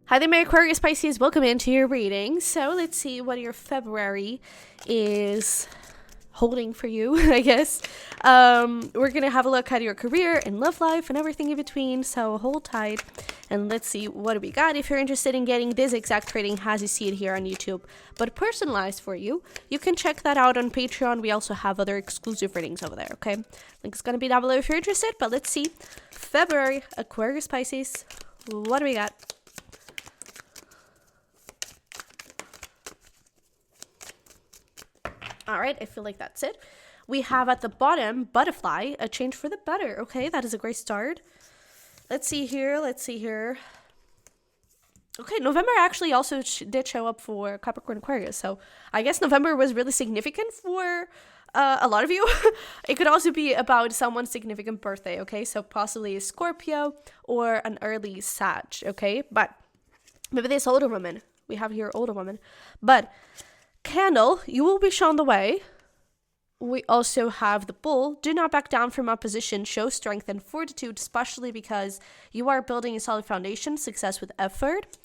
Hi there, my Aquarius Pisces. Welcome into your reading. So let's see what your February is holding for you, I guess. We're going to have a look at your career and love life and everything in between. So hold tight and let's see what we got. If you're interested in getting this exact reading as you see it here on YouTube, but personalized for you, you can check that out on Patreon. We also have other exclusive readings over there, okay? Link's going to be down below if you're interested, but let's see. February, Aquarius Pisces. What do we got? All right, I feel like that's it. We have at the bottom, butterfly, a change for the better. Okay, that is a great start. Let's see here. Okay, November actually also did show up for Capricorn-Aquarius. So I guess November was really significant for a lot of you. It could also be about someone's significant birthday, okay? So possibly a Scorpio or an early Sag, okay? But maybe this older woman. We have here older woman. But candle, you will be shown the way. We also have the bull. Do not back down from opposition. Show strength and fortitude, especially because you are building a solid foundation. Success with effort.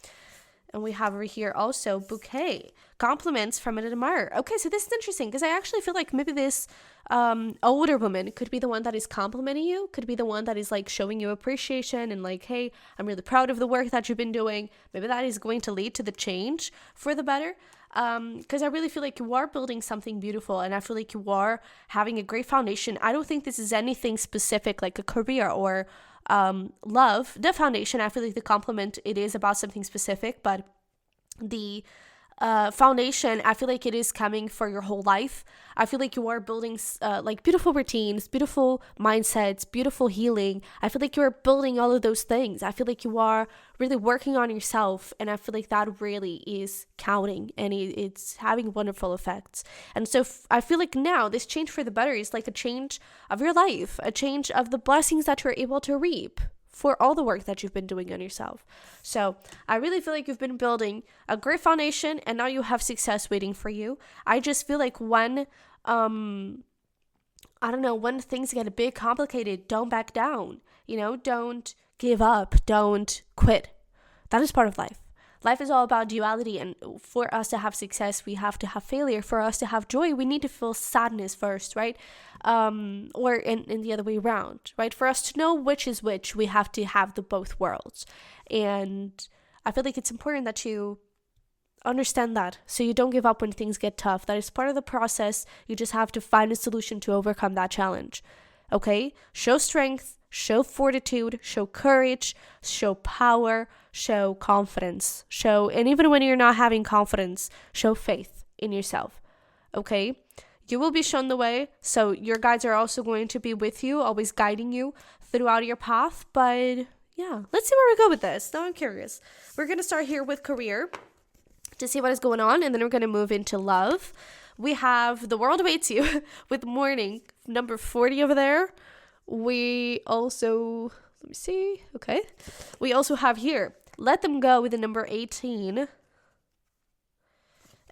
And we have over here also bouquet. Compliments from an admirer. Okay, so this is interesting because I actually feel like maybe this older woman could be the one that is complimenting you. Could be the one that is like showing you appreciation and like, hey, I'm really proud of the work that you've been doing. Maybe that is going to lead to the change for the better. Because I really feel like you are building something beautiful and I feel like you are having a great foundation. I don't think this is anything specific like a career or love. The foundation, I feel like the compliment, it is about something specific, but the foundation, I feel like it is coming for your whole life. I feel like you are building like beautiful routines, beautiful mindsets, beautiful healing. I feel like you are building all of those things. I feel like you are really working on yourself, and I feel like that really is counting, and it's having wonderful effects. And so I feel like now this change for the better is like a change of your life, a change of the blessings that you're able to reap for all the work that you've been doing on yourself. So I really feel like you've been building a great foundation and now you have success waiting for you. I just feel like when, when things get a bit complicated, don't back down, don't give up, don't quit. That is part of life. Life is all about duality, and for us to have success, we have to have failure. For us to have joy, we need to feel sadness first, right? Or in the other way around, right? For us to know which is which, we have to have the both worlds. And I feel like it's important that you understand that, so you don't give up when things get tough. That is part of the process. You just have to find a solution to overcome that challenge, okay? Show strength, show fortitude, show courage, show power, show confidence, and even when you're not having confidence, show faith in yourself, okay? You will be shown the way, so your guides are also going to be with you, always guiding you throughout your path. But yeah, let's see where we go with this. Now I'm curious. We're going to start here with career to see what is going on, and then we're going to move into love. We have The World Awaits You with Morning, number 40 over there. We also, let me see, okay. We also have here, Let Them Go with the number 18.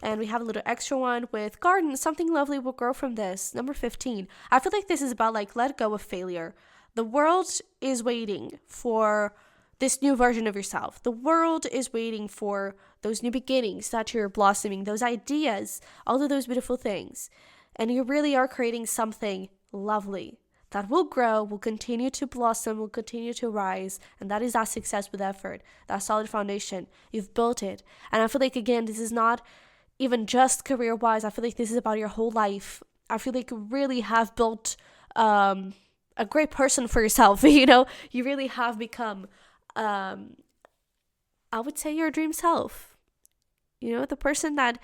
And we have a little extra one with Garden, Something Lovely Will Grow From This, number 15. I feel like this is about like, let go of failure. The world is waiting for this new version of yourself. The world is waiting for those new beginnings that you're blossoming, those ideas, all of those beautiful things. And you really are creating something lovely that will grow, will continue to blossom, will continue to rise. And that is that success with effort, that solid foundation. You've built it. And I feel like, again, this is not even just career-wise. I feel like this is about your whole life. I feel like you really have built a great person for yourself. You really have become, I would say, your dream self. The person that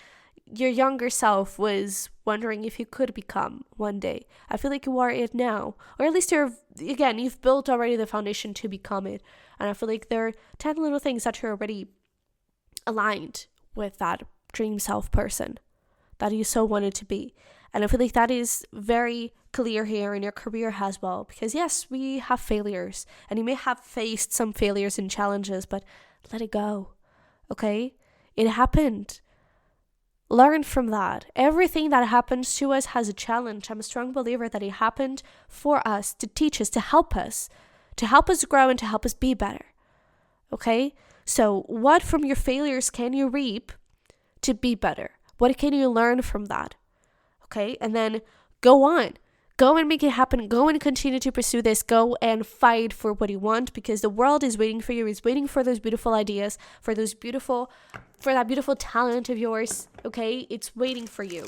your younger self was wondering if you could become one day. I feel like you are it now. Or at least you've built already the foundation to become it. And I feel like there are 10 little things that you're already aligned with that dream self person that you so wanted to be. And I feel like that is very clear here in your career as well. Because yes, we have failures. And you may have faced some failures and challenges, but let it go. Okay? It happened. Learn from that. Everything that happens to us has a challenge. I'm a strong believer that it happened for us, to teach us, to help us grow and to help us be better. Okay? So what from your failures can you reap to be better? What can you learn from that? Okay, and then go on. Go and make it happen. Go and continue to pursue this. Go and fight for what you want, because the world is waiting for you. It's waiting for those beautiful ideas, for that beautiful talent of yours. Okay, it's waiting for you.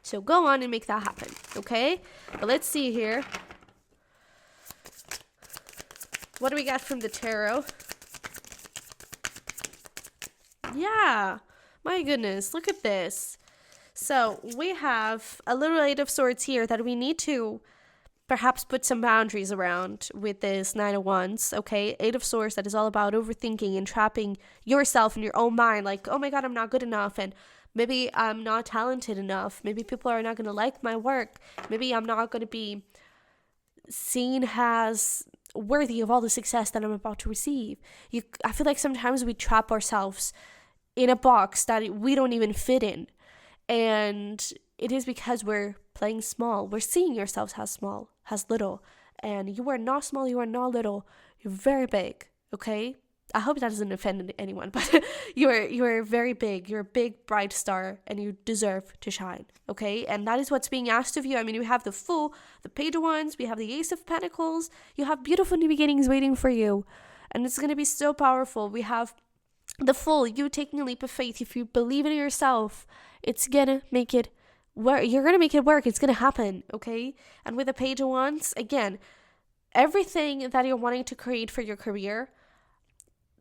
So go on and make that happen. Okay, but let's see here. What do we got from the tarot? Yeah, my goodness, look at this. So we have a little Eight of Swords here that we need to perhaps put some boundaries around with this Nine of Wands, okay? Eight of Swords, that is all about overthinking and trapping yourself in your own mind, like, oh my God, I'm not good enough, and maybe I'm not talented enough. Maybe people are not going to like my work. Maybe I'm not going to be seen as worthy of all the success that I'm about to receive. I feel like sometimes we trap ourselves in a box that we don't even fit in. And it is because we're playing small. We're seeing ourselves as small, as little. And you are not small, you are not little. You're very big, okay? I hope that doesn't offend anyone, but you're very big. You're a big, bright star, and you deserve to shine, okay? And that is what's being asked of you. I mean, we have the Page of Wands, we have the Ace of Pentacles. You have beautiful new beginnings waiting for you. And it's going to be so powerful. We have the Fool, you taking a leap of faith. If you believe in yourself, it's going to make it work. You're going to make it work. It's going to happen, okay? And with the Page of Wands, again, everything that you're wanting to create for your career,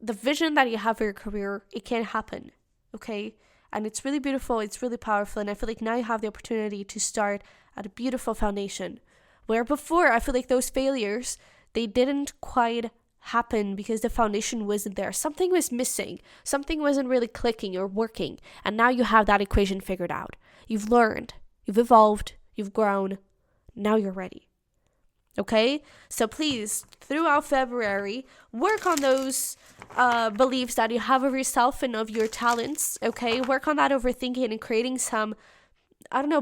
the vision that you have for your career, it can happen, okay? And it's really beautiful, it's really powerful, and I feel like now you have the opportunity to start at a beautiful foundation. Where before, I feel like those failures, they didn't quite happen because the foundation wasn't there. Something was missing. Something wasn't really clicking or working. And now you have that equation figured out. You've learned, you've evolved, you've grown. Now you're ready. Okay, so please, throughout February, work on those beliefs that you have of yourself and of your talents, okay? Work on that overthinking and creating some,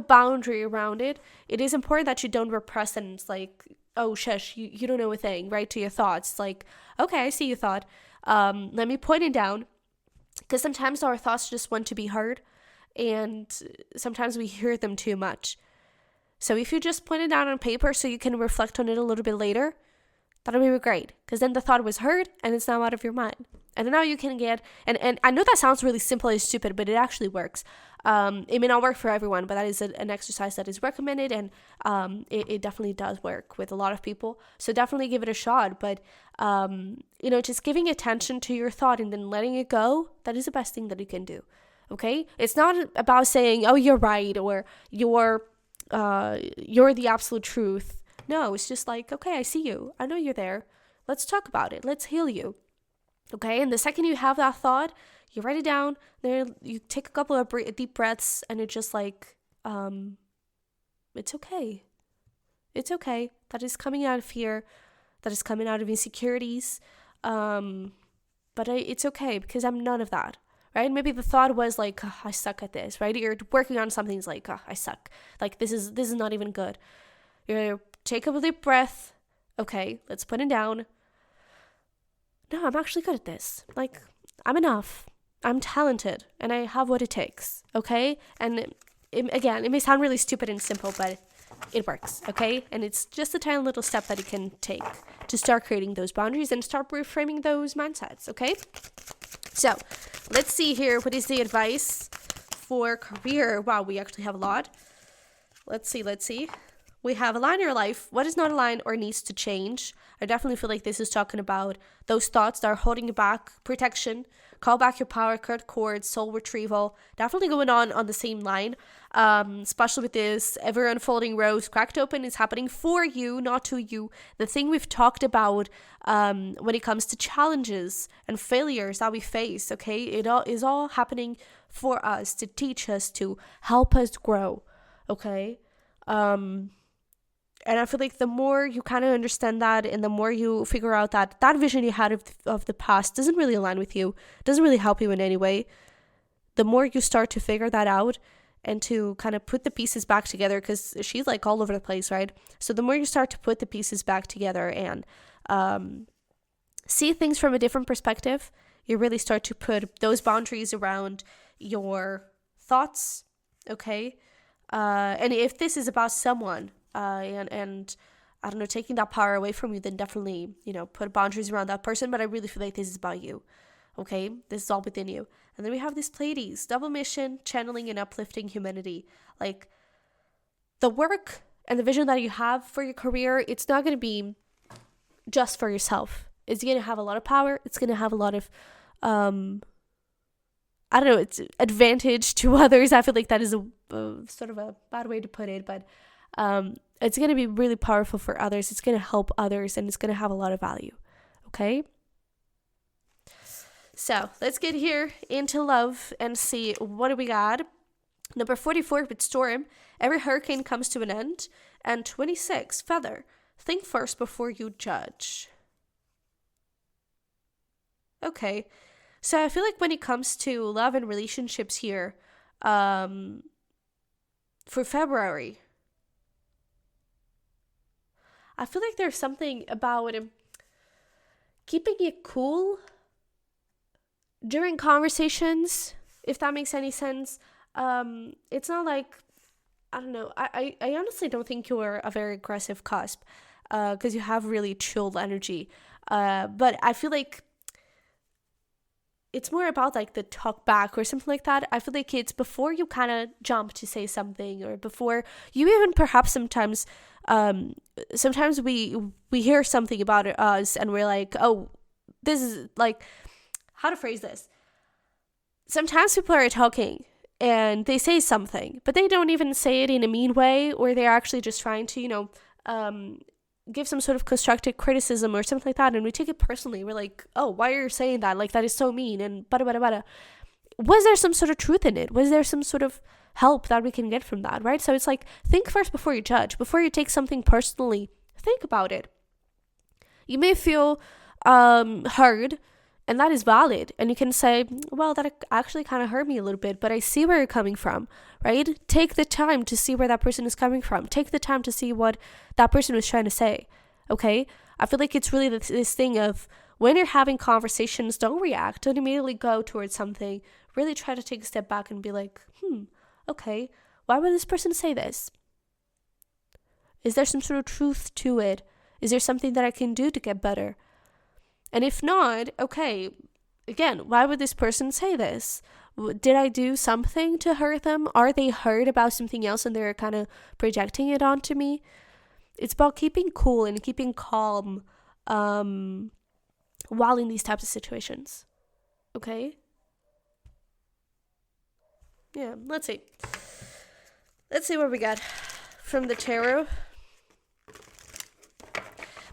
boundary around it. It is important that you don't repress and it's like, oh, shush, you don't know a thing, right, to your thoughts. It's like, okay, I see your thought. Let me point it down, because sometimes our thoughts just want to be heard, and sometimes we hear them too much. So if you just put it down on paper so you can reflect on it a little bit later, that'll be great. Because then the thought was heard and it's now out of your mind. And now you can get, and I know that sounds really simple and stupid, but it actually works. It may not work for everyone, but that is an exercise that is recommended, and it definitely does work with a lot of people. So definitely give it a shot. But, just giving attention to your thought and then letting it go, that is the best thing that you can do. Okay? It's not about saying, oh, you're right, or you're the absolute truth. No, it's just like, okay, I see you. I know you're there. Let's talk about it. Let's heal you. Okay, and the second you have that thought, you write it down. Then you take a couple of deep breaths, and it's just like, it's okay. It's okay. That is coming out of fear. That is coming out of insecurities. But it's okay, because I'm none of that. Right? Maybe the thought was like, oh, I suck at this, right? You're working on something, it's like, oh, I suck. Like, this is not even good. You take a deep breath. Okay, let's put it down. No, I'm actually good at this. Like, I'm enough. I'm talented, and I have what it takes, okay? And it may sound really stupid and simple, but it works, okay? And it's just a tiny little step that you can take to start creating those boundaries and start reframing those mindsets, okay? So, let's see here. What is the advice for career? Wow, we actually have a lot. Let's see. We have align your life. What is not aligned or needs to change? I definitely feel like this is talking about those thoughts that are holding you back. Protection. Call back your power. Cut cords. Soul retrieval. Definitely going on the same line. Especially with this ever unfolding rose cracked open. It's happening for you, not to you. The thing we've talked about when it comes to challenges and failures that we face, okay? It all is all happening for us, to teach us, to help us grow, okay? And I feel like the more you kind of understand that, and the more you figure out that that vision you had of the past doesn't really align with you, doesn't really help you in any way, the more you start to figure that out and to kind of put the pieces back together, because she's like all over the place, right? So the more you start to put the pieces back together and see things from a different perspective. You really start to put those boundaries around your thoughts, okay? And if this is about someone, and I don't know, taking that power away from you, then definitely, put boundaries around that person. But I really feel like this is about you, okay? This is all within you. And then we have these Pleiades, double mission, channeling and uplifting humanity. Like, the work and the vision that you have for your career, it's not going to be just for yourself. It's going to have a lot of power. It's going to have a lot of, it's advantage to others. I feel like that is a sort of a bad way to put it, but it's going to be really powerful for others. It's going to help others, and it's going to have a lot of value. Okay? So let's get here into love and see what do we got. Number 44 with Storm. Every hurricane comes to an end. And 26, Feather. Think first before you judge. Okay. So I feel like when it comes to love and relationships here, for February, I feel like there's something about keeping it cool during conversations, if that makes any sense. It's not like, I don't know, I honestly don't think you're a very aggressive cusp, because you have really chilled energy, but I feel like it's more about like the talk back or something like that. I feel like it's before you kind of jump to say something, or before you even perhaps sometimes we hear something about us and we're like, oh, this is like, how to phrase this. Sometimes people are talking and they say something, but they don't even say it in a mean way, or they're actually just trying to, give some sort of constructive criticism or something like that, and we take it personally. We're like, oh, why are you saying that? Like, that is so mean, and bada bada bada. Was there some sort of truth in it? Was there some sort of help that we can get from that, right? So it's like, think first before you judge. Before you take something personally, think about it. You may feel hurt, and that is valid. And you can say, well, that actually kind of hurt me a little bit, but I see where you're coming from, right? Take the time to see where that person is coming from. Take the time to see what that person was trying to say, okay? I feel like it's really this thing of, when you're having conversations, don't react. Don't immediately go towards something. Really try to take a step back and be like, okay, why would this person say this? Is there some sort of truth to it? Is there something that I can do to get better? And if not, okay, again, why would this person say this? Did I do something to hurt them? Are they hurt about something else and they're kind of projecting it onto me? It's about keeping cool and keeping calm while in these types of situations. Okay? Yeah, let's see. Let's see what we got from the tarot.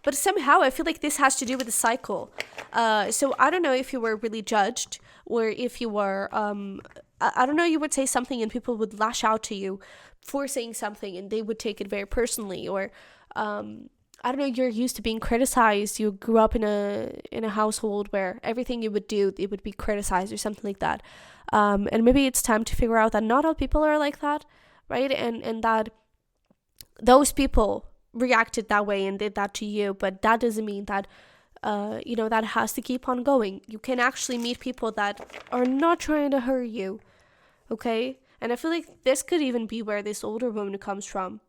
But somehow I feel like this has to do with the cycle. So I don't know if you were really judged, or if you were, I don't know, you would say something and people would lash out to you for saying something and they would take it very personally. Or, I don't know, you're used to being criticized. You grew up in a household where everything you would do, it would be criticized or something like that. And maybe it's time to figure out that not all people are like that, right? And that those people reacted that way and did that to you, but that doesn't mean that that has to keep on going. You can actually meet people that are not trying to hurt you, okay? And I feel like this could even be where this older woman comes from,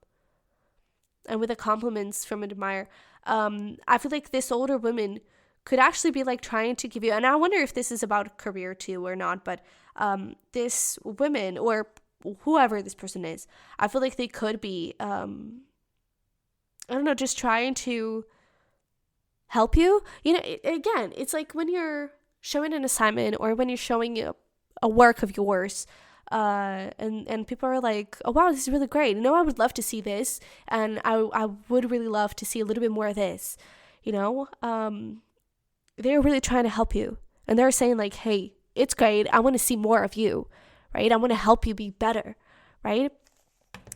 and with the compliments from an admirer. I feel like this older woman could actually be like trying to give you, and I wonder if this is about career too or not, but this woman or whoever this person is, I feel like they could be I don't know, just trying to help you. Again, it's like when you're showing an assignment or when you're showing a work of yours, and people are like, oh, wow, this is really great. I would love to see this, and I would really love to see a little bit more of this, they're really trying to help you. And they're saying like, hey, it's great. I want to see more of you, right? I want to help you be better, right?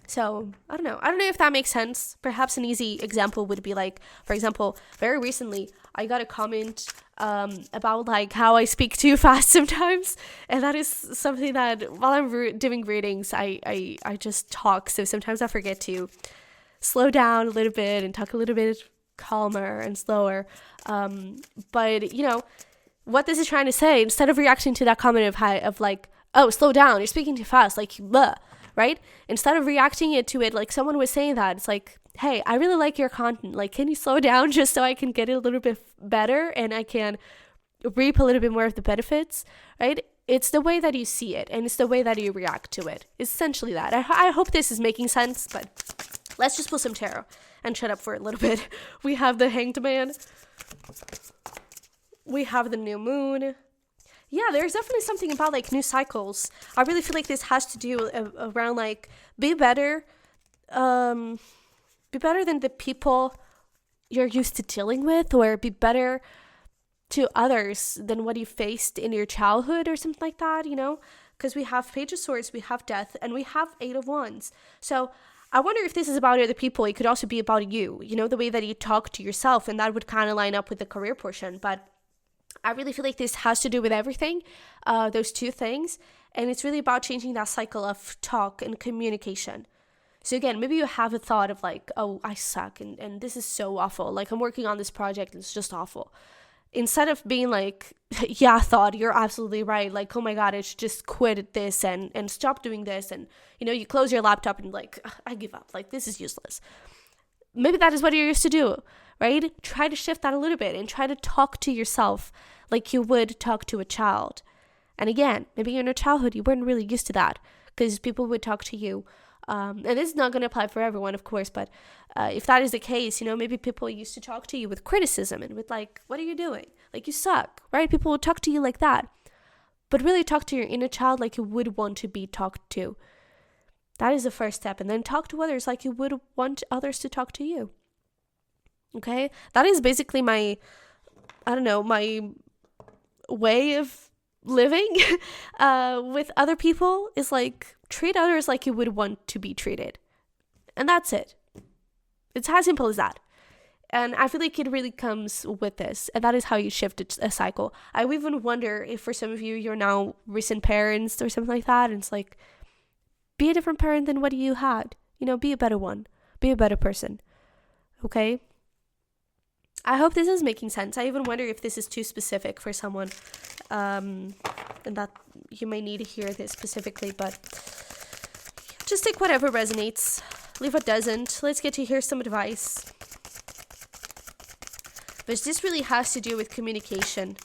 So, I don't know if that makes sense. Perhaps an easy example would be like, for example, very recently, I got a comment about like how I speak too fast sometimes. And that is something that while I'm doing readings, I just talk. So sometimes I forget to slow down a little bit and talk a little bit calmer and slower. But you know what this is trying to say, instead of reacting to that comment of like, oh, slow down, you're speaking too fast, like, blah, right? Instead of reacting to it like someone was saying that, it's like, hey, I really like your content, like, can you slow down just so I can get it a little bit better and I can reap a little bit more of the benefits, right? It's the way that you see it, and it's the way that you react to it. It's essentially that. I hope this is making sense, but let's just pull some tarot and shut up for a little bit. We have the Hanged Man. We have the new moon. Yeah, there's definitely something about like new cycles. I really feel like this has to do around like be better than the people you're used to dealing with, or be better to others than what you faced in your childhood or something like that, you know? Because we have Page of Swords, we have Death, and we have Eight of Wands. So I wonder if this is about other people. It could also be about you, you know, the way that you talk to yourself, and that would kind of line up with the career portion. But I really feel like this has to do with everything, those two things. And it's really about changing that cycle of talk and communication. So again, maybe you have a thought of like, oh, I suck, and this is so awful. Like, I'm working on this project, and it's just awful. Instead of being like, yeah, I thought you're absolutely right. Like, oh my God, I should just quit this and stop doing this. And, you know, you close your laptop and like, I give up. Like, this is useless. Maybe that is what you're used to do, right? Try to shift that a little bit and try to talk to yourself like you would talk to a child. And again, maybe in your childhood, you weren't really used to that because people would talk to you. And this is not going to apply for everyone, of course, but if that is the case, you know, maybe people used to talk to you with criticism and with like, what are you doing? Like, you suck, right? People will talk to you like that. But really talk to your inner child like you would want to be talked to. That is the first step. And then talk to others like you would want others to talk to you. Okay? That is basically my way of living with other people, is like, treat others like you would want to be treated. And that's it. It's as simple as that. And I feel like it really comes with this. And that is how you shift a cycle. I even wonder if for some of you, you're now recent parents or something like that. And it's like, be a different parent than what you had. You know, be a better one. Be a better person. Okay? I hope this is making sense. I even wonder if this is too specific for someone. And that you may need to hear this specifically. But just take whatever resonates. Leave what doesn't. Let's get to hear some advice. But this really has to do with communication.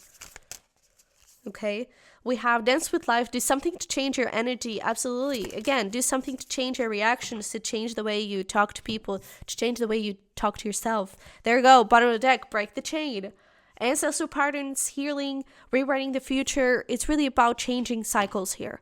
Okay? We have dance with life. Do something to change your energy. Absolutely. Again, do something to change your reactions, to change the way you talk to people, to change the way you talk to yourself. There you go. Bottom of the deck. Break the chain. Ancestral patterns, healing, rewriting the future. It's really about changing cycles here.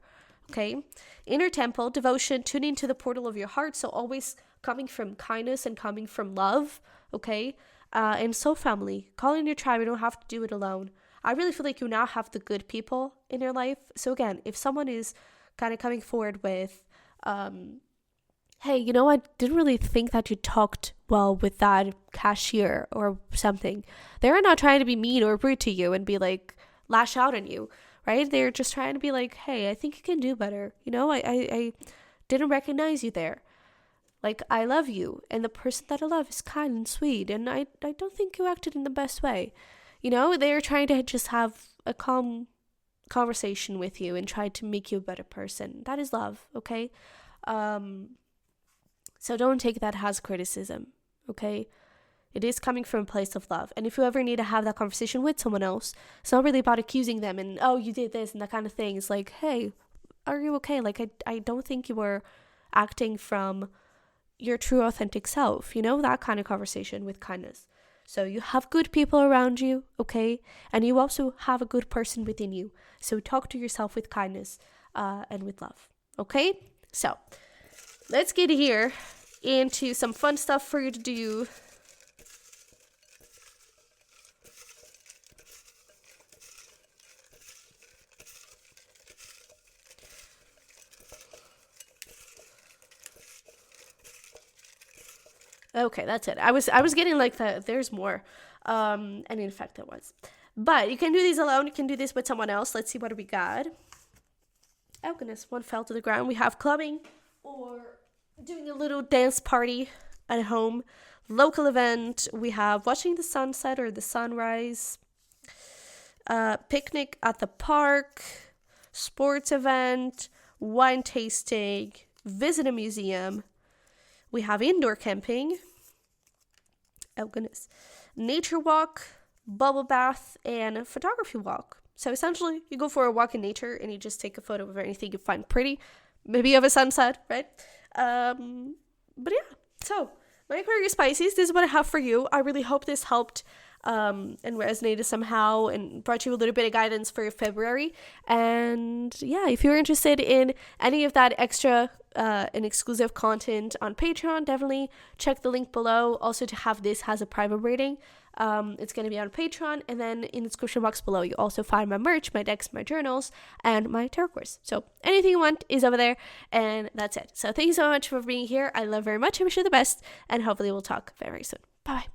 Okay? Inner temple, devotion, tuning to the portal of your heart. So always coming from kindness and coming from love. Okay? And soul family. Call in your tribe. You don't have to do it alone. I really feel like you now have the good people in your life. So again, if someone is kind of coming forward with, hey, you know, I didn't really think that you talked well with that cashier or something. They're not trying to be mean or rude to you and be like, lash out on you, right? They're just trying to be like, hey, I think you can do better. You know, I didn't recognize you there. Like, I love you. And the person that I love is kind and sweet. And I don't think you acted in the best way. You know, they're trying to just have a calm conversation with you and try to make you a better person. That is love, okay? So don't take that as criticism, okay? It is coming from a place of love. And if you ever need to have that conversation with someone else, it's not really about accusing them and, oh, you did this and that kind of thing. It's like, hey, are you okay? Like, I don't think you were acting from your true authentic self, you know? That kind of conversation with kindness. So you have good people around you, okay? And you also have a good person within you. So talk to yourself with kindness and with love, okay? So let's get here into some fun stuff for you to do. Okay, that's it. I was getting like there's more. And in fact there was. But you can do these alone, you can do this with someone else. Let's see what we got. Oh goodness, one fell to the ground. We have clubbing or doing a little dance party at home. local event, we have watching the sunset or the sunrise, picnic at the park, sports event, wine tasting, visit a museum. We have indoor camping. Oh goodness. Nature walk, bubble bath, and photography walk. So essentially, you go for a walk in nature and you just take a photo of anything you find pretty. Maybe you have a sunset, right? But yeah, so my Aquarius Pisces, this is what I have for you. I really hope this helped and resonated somehow and brought you a little bit of guidance for February. And yeah, if you're interested in any of that extra and exclusive content on Patreon, definitely check the link below. Also, to have this has a private rating. It's going to be on Patreon, and then in the description box below you also find my merch, my decks, my journals, and my tarot course. So anything you want is over there, and that's it. So thank you so much for being here. I love very much. I wish you the best, and hopefully we'll talk very soon. Bye.